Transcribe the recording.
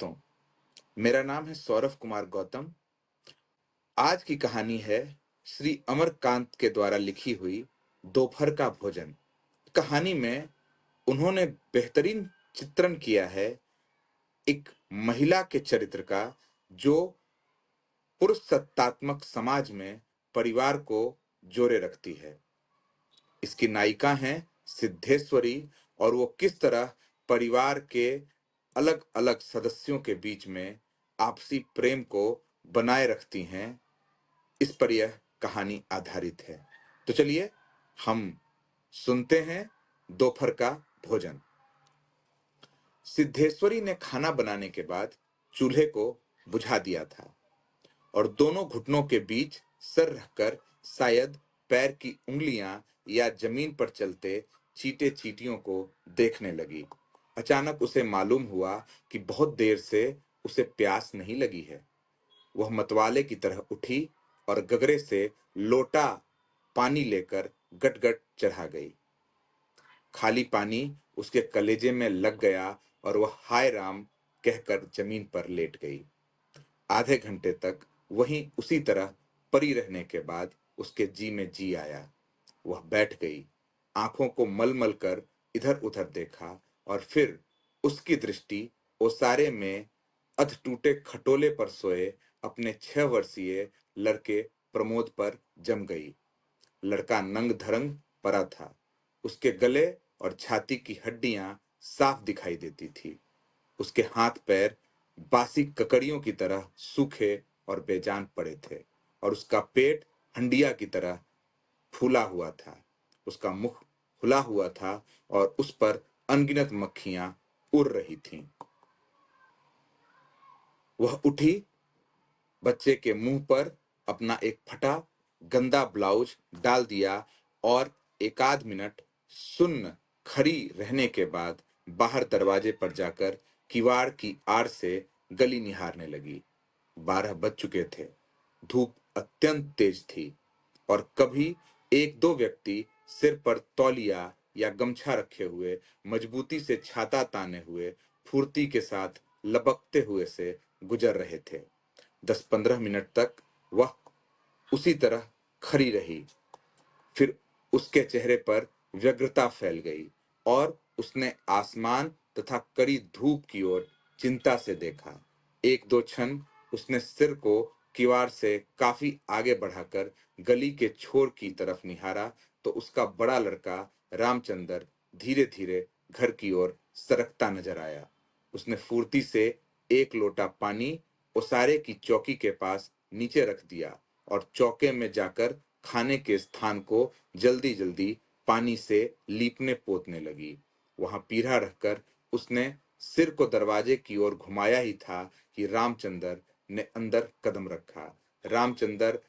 दोस्तों, मेरा नाम है सौरभ कुमार गौतम। आज की कहानी है श्री अमरकांत के द्वारा लिखी हुई दोपहर का भोजन। कहानी में उन्होंने बेहतरीन चित्रण किया है एक महिला के चरित्र का, जो पुरुष सत्तात्मक समाज में परिवार को जोड़े रखती है। इसकी नायिका हैं सिद्धेश्वरी, और वो किस तरह परिवार के अलग अलग सदस्यों के बीच में आपसी प्रेम को बनाए रखती हैं, इस पर यह कहानी आधारित है। तो चलिए हम सुनते हैं दोपहर का भोजन। सिद्धेश्वरी ने खाना बनाने के बाद चूल्हे को बुझा दिया था और दोनों घुटनों के बीच सर रखकर शायद पैर की उंगलियां या जमीन पर चलते चींटे चींटियों को देखने लगी। अचानक उसे मालूम हुआ कि बहुत देर से उसे प्यास नहीं लगी है। वह मतवाले की तरह उठी और गगरे से लोटा पानी लेकर गटगट चढ़ा गई। खाली पानी उसके कलेजे में लग गया और वह हाय राम कहकर जमीन पर लेट गई। आधे घंटे तक वहीं उसी तरह पड़ी रहने के बाद उसके जी में जी आया। वह बैठ गई, आंखों को मलमल कर इधर उधर देखा और फिर उसकी दृष्टि ओसारे में अध टूटे खटोले पर सोए अपने 6 वर्षीय लड़के प्रमोद पर जम गई। लड़का नंग धरंग पड़ा था। उसके गले और छाती की हड्डियां साफ दिखाई देती थी। उसके हाथ पैर बासी ककड़ियों की तरह सूखे और बेजान पड़े थे और उसका पेट हंडिया की तरह फूला हुआ था। उसका मुख खुला हुआ था और उस पर अनगिनत मक्खियां उड़ रही थीं। वह उठी, बच्चे के मुंह पर अपना एक फटा गंदा ब्लाउज डाल दिया और एकाध मिनट सुन्न खड़ी रहने के बाद बाहर दरवाजे पर जाकर किवाड़ की आड़ से गली निहारने लगी। 12 बज चुके थे। धूप अत्यंत तेज थी और कभी एक दो व्यक्ति सिर पर तौलिया या गमछा रखे हुए, मजबूती से छाता ताने हुए, फुर्ती के साथ लपकते हुए से गुजर रहे थे। 10-15 मिनट तक वह उसी तरह खड़ी रही। फिर उसके चेहरे पर व्यग्रता फैल गई और उसने आसमान तथा कड़ी धूप की ओर चिंता से देखा। एक दो क्षण उसने सिर को किवाड़ से काफी आगे बढ़ाकर गली के छोर की तरफ निहारा तो उसका बड़ा लड़का रामचंद्र धीरे धीरे घर की ओर सरकता नजर आया। उसने फुर्ती से एक लोटा पानी ओसारे की चौकी के पास नीचे रख दिया और चौके में जाकर खाने के स्थान को जल्दी जल्दी पानी से लीपने पोतने लगी। वहां पीढ़ा रखकर उसने सिर को दरवाजे की ओर घुमाया ही था कि रामचंद्र ने अंदर कदम रखा। रामचंद्र